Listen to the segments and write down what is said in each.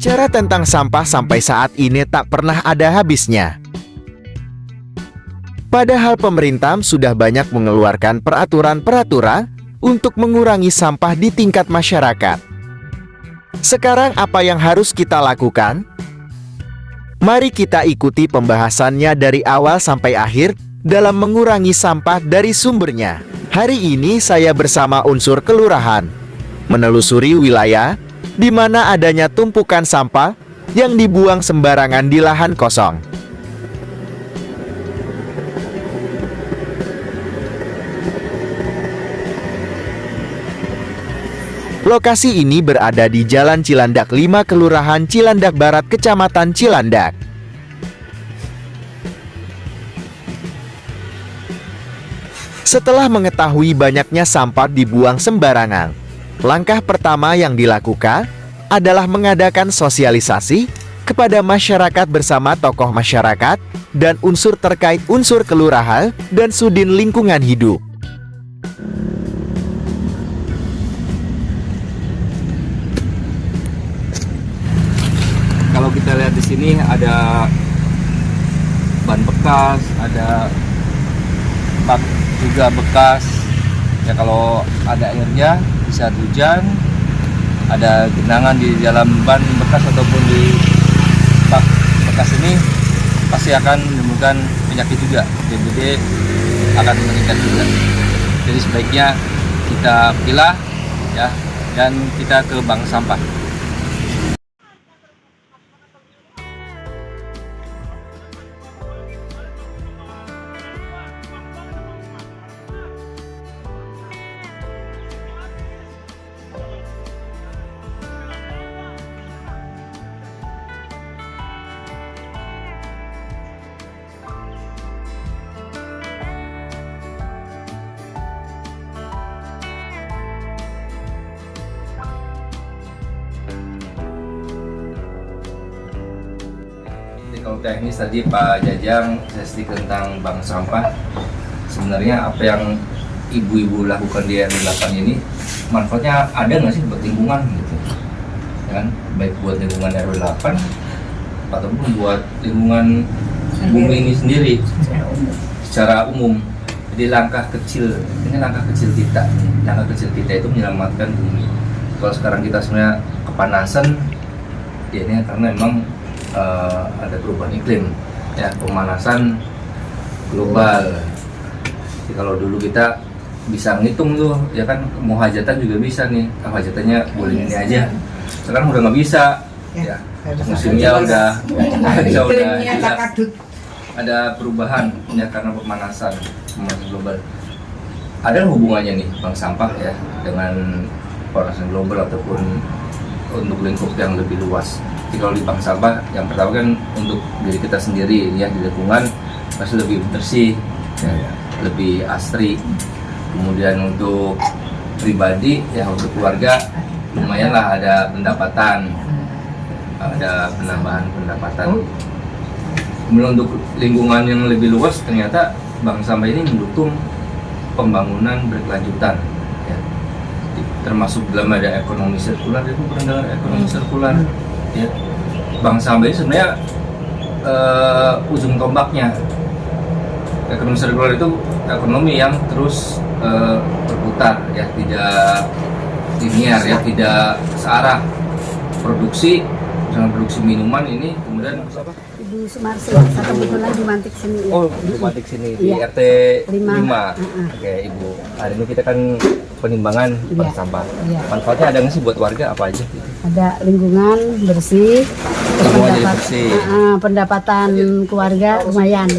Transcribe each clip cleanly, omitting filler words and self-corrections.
Bicara tentang sampah sampai saat ini tak pernah ada habisnya. Padahal pemerintah sudah banyak mengeluarkan peraturan-peraturan untuk mengurangi sampah di tingkat masyarakat. Sekarang apa yang harus kita lakukan? Mari kita ikuti pembahasannya dari awal sampai akhir dalam mengurangi sampah dari sumbernya. Hari ini saya bersama unsur kelurahan menelusuri wilayah di mana adanya tumpukan sampah yang dibuang sembarangan di lahan kosong. Lokasi ini berada di Jalan Cilandak 5, Kelurahan Cilandak Barat, Kecamatan Cilandak. Setelah mengetahui banyaknya sampah dibuang sembarangan, langkah pertama yang dilakukan adalah mengadakan sosialisasi kepada masyarakat bersama tokoh masyarakat dan unsur terkait unsur kelurahan dan Sudin Lingkungan Hidup. Kalau kita lihat di sini ada ban bekas, ada bak juga bekas. Ya kalau ada airnya di saat hujan, ada genangan di dalam ban bekas ataupun di bak bekas ini pasti akan menimbulkan penyakit juga. DBD akan meningkat juga. Jadi sebaiknya kita pilah ya dan kita ke bank sampah. Kalau teknis tadi Pak Jajang sesi tentang bank sampah, sebenarnya apa yang ibu-ibu lakukan di RW8 ini manfaatnya ada nggak sih buat lingkungan gitu, ya kan? Baik buat lingkungan RW8 ataupun buat lingkungan bumi ini sendiri secara umum. Jadi langkah kecil, ini langkah kecil kita, itu menyelamatkan bumi. Kalau sekarang kita sebenarnya kepanasan, ya ini karena memang ada perubahan iklim, ya pemanasan global. Jadi kalau dulu kita bisa ngitung tuh, ya kan mau hajatan juga bisa nih, hajatannya boleh ini aja. Sekarang udah nggak bisa, ya musimnya udah ada perubahan ya karena pemanasan global. Ada hubungannya nih bank sampah ya dengan pemanasan global ataupun untuk lingkup yang lebih luas. Jadi kalau di bank sampah yang pertama kan untuk diri kita sendiri ya di lingkungan pasti lebih bersih, ya, lebih asri. Kemudian untuk pribadi ya untuk keluarga lumayan lah ada pendapatan, ada penambahan pendapatan. Kemudian untuk lingkungan yang lebih luas ternyata bank sampah ini mendukung pembangunan berkelanjutan. Ya. Termasuk dalam ada ekonomi sirkular, itu pernah dengar ekonomi sirkular. Ya, bank sampah ini sebenarnya ujung tombaknya. Ekonomi sirkular itu ekonomi yang terus berputar, ya tidak linear, ya tidak searah. Produksi, misalnya produksi minuman ini kemudian Ibu Sumarsi, saya kebetulan di Mantik sini. Ya. Oh, di Mantik sini di Iya. RT 5. Oke, Ibu. Hari ini kita kan penimbangan bank sampah. Iya. Manfaatnya ada nggak sih buat warga apa aja? Ada lingkungan bersih, terus Semua jadi bersih. pendapatan keluarga lumayan.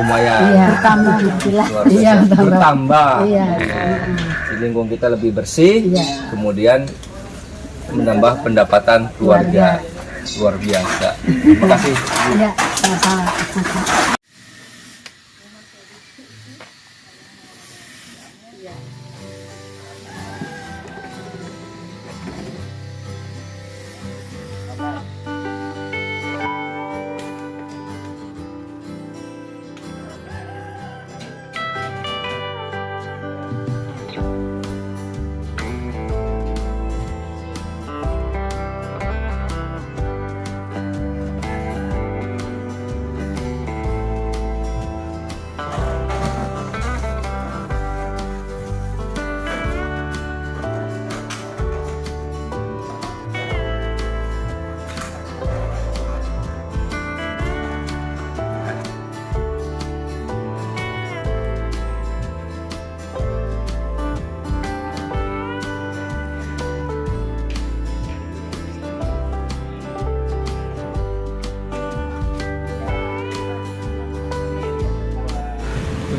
Lumayan. Iya, bertambah. Luar Iya, biasa. Bertambah. Iya. Di lingkungan kita lebih bersih, Iya. kemudian menambah pendapatan keluarga. Luar biasa. Terima kasih. Iya, sama-sama.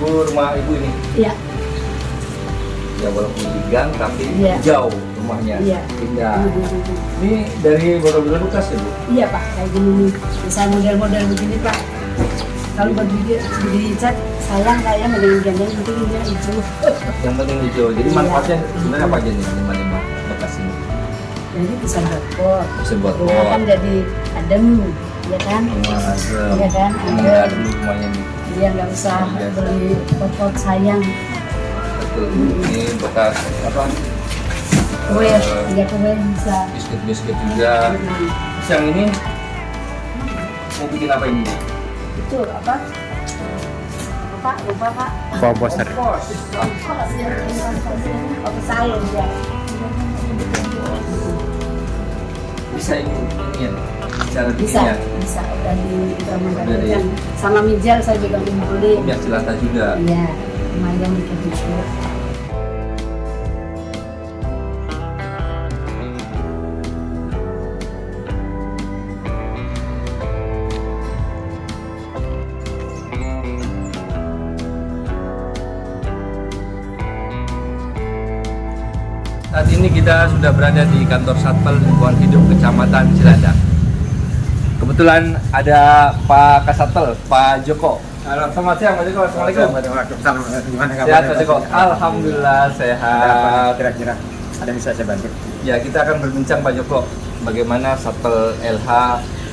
rumah ibu ini. Iya. Ya walaupun di gang tapi Iya. jauh rumahnya. Iya. Indah. Ini dari botol-botol bekas ya bu? Iya Pak, kayak gini nih. Bisa model-model begini Pak. Kalau buat dicat, sayang kayak dengan gandeng penting ini hijau. Yang penting hijau. Jadi manfaatnya sebenarnya apa aja nih lima bekas ini? Jadi bisa buat pot. Bisa buat Rumah pot. kan jadi adem, ya kan? Rumah adem. Iya kan? Rumah Adem. adem rumahnya nih. Dia nggak usah Biasa. beli pot-pot sayang. Betul. Ini bekas apa? Kue, ya kue bisa. Biskuit-biskuit juga. Nah, Terus yang ini mau bikin apa ini? itu apa? Lupa Pak. Komposter. Kompos ya. Kompos sayang ya. Bisa ini ya. Cara Bisa, bikinnya. bisa. Udah Udah di- kan. Sama mijal saya juga ngumpulin. Biar jelata juga. Iya, lumayan dikit dikit. Saat ini kita sudah berada di kantor Satpol Lingkungan Hidup Kecamatan Cilandak. Kebetulan ada Pak Kasatpol, Pak Joko. Halo, selamat siang Pak Joko. Assalamualaikum. Gimana Sehat Pak Joko? Alhamdulillah Ada apa sehat. kira-kira? Ada yang bisa saya bantu? Ya, kita akan berbincang Pak Joko bagaimana Satpol LH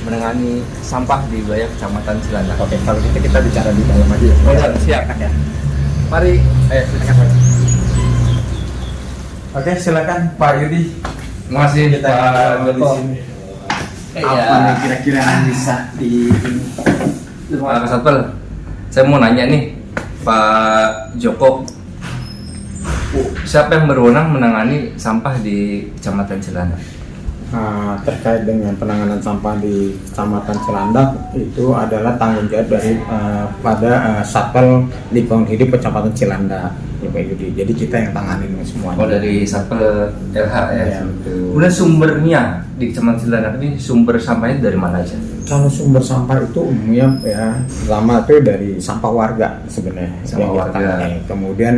menangani sampah di wilayah Kecamatan Cilandak. Oke, kalau gitu kita bicara di dalam aja ya. Oh, iya, siap. Enak ya. Mari, Silakan, Pak. Oke, silakan Pak Yudi. terima kasih Kita Pak di Joko. sini. Iya. Apa nih kira-kira yang bisa di Pak Kasatpol, saya mau nanya nih, Pak Joko, siapa yang berwenang menangani sampah di Kecamatan Cilandak? terkait dengan penanganan sampah di Kecamatan Cilandak itu adalah tanggung jawab dari pada Satpol Lingkungan Hidup Kecamatan Cilandak, ya Pak Yudi. Jadi kita yang tanganin semuanya. Oh, dari Satpol LH ya? Ya, betul. Kemudian sumbernya di Kecamatan Cilandak ini sumber sampahnya dari mana aja? Kalau sumber sampah itu umumnya ya pertama itu dari sampah warga sebenarnya Sampah yang kita warga. tangani. Kemudian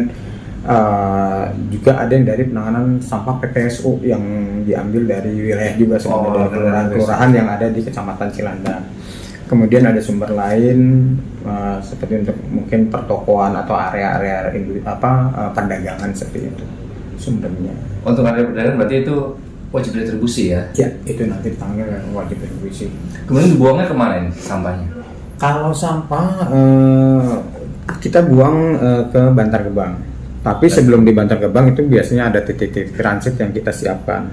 juga ada yang dari penanganan sampah PPSU yang diambil dari wilayah juga sebenarnya dari dari kelurahan-kelurahan yang ada di Kecamatan Cilandak. Kemudian ada sumber lain seperti untuk mungkin pertokoan atau area-area perdagangan seperti itu sumbernya. Untuk area perdagangan berarti itu wajib retribusi ya? Ya itu nanti ditangani oleh wajib retribusi. Kemudian dibuangnya kemana ini sampahnya? Kalau sampah kita buang ke Bantar Gebang. Tapi sebelum di Bantar Gebang itu biasanya ada titik-titik transit yang kita siapkan.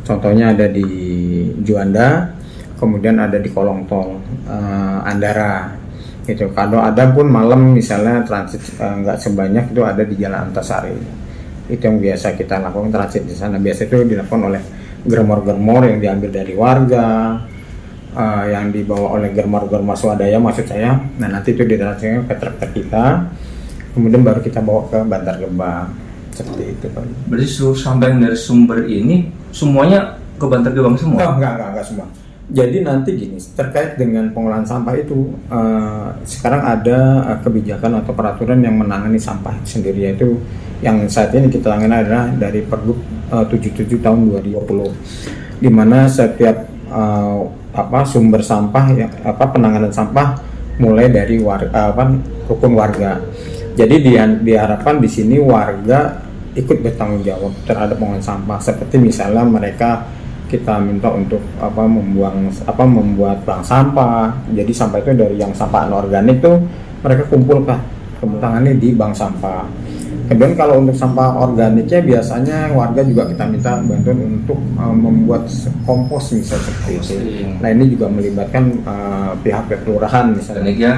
Contohnya ada di Juanda, kemudian ada di kolong tol Andara. Itu kalau ada pun malam misalnya transit nggak sebanyak itu ada di Jalan Antasari. Itu yang biasa kita lakukan transit di sana. Biasa itu dilakukan oleh germor-germor yang diambil dari warga, yang dibawa oleh germor-germor swadaya maksud saya. Nah nanti itu ditransferkan ke truk kita, kemudian baru kita bawa ke Bantar Gebang seperti itu Pak. Berarti seluruh sampah yang dari sumber ini semuanya ke Bantar Gebang semua? Oh, enggak semua. Jadi nanti gini, terkait dengan pengolahan sampah itu sekarang ada kebijakan atau peraturan yang menangani sampah sendiri, yaitu yang saat ini kita tangani adalah dari Pergub 77 tahun 2020, di mana setiap sumber sampah penanganan sampah mulai dari rukun warga. Jadi diharapkan di sini warga ikut bertanggung jawab terhadap pengolahan sampah. Seperti misalnya mereka kita minta untuk membuat bank sampah. Jadi sampah itu dari yang sampah anorganik tuh mereka kumpulkan tangani di bank sampah. Kemudian kalau untuk sampah organiknya biasanya warga juga kita minta bantuan untuk membuat kompos misalnya seperti itu. Nah ini juga melibatkan pihak kelurahan misalnya. Organiknya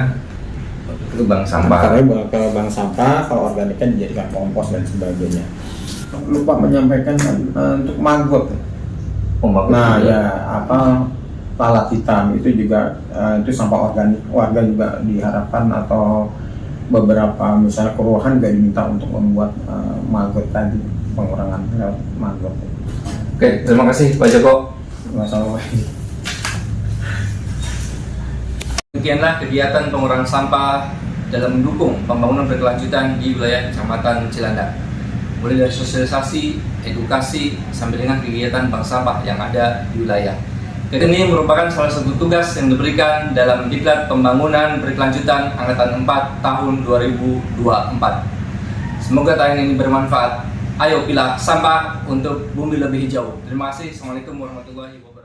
ke bank sampah. Karena ke bank sampah, kalau organiknya dijadikan kompos dan sebagainya. Lupa menyampaikan untuk maggot. Nah ya lalat hitam itu juga itu sampah organik. Warga juga diharapkan atau beberapa misalnya kelurahan juga diminta untuk membuat maggot tadi, pengurangan maggot. Oke, terima kasih Pak Joko. Masalah. Demikianlah kegiatan pengurangan sampah dalam mendukung pembangunan berkelanjutan di wilayah Kecamatan Cilandak, mulai dari sosialisasi, edukasi, sampai dengan kegiatan bank sampah yang ada di wilayah. Kegiatan ini merupakan salah satu tugas yang diberikan dalam Diklat Pembangunan Berkelanjutan Angkatan 4 tahun 2024. Semoga tayangan ini bermanfaat. Ayo pilah sampah untuk bumi lebih hijau. Terima kasih. Assalamualaikum warahmatullahi wabarakatuh.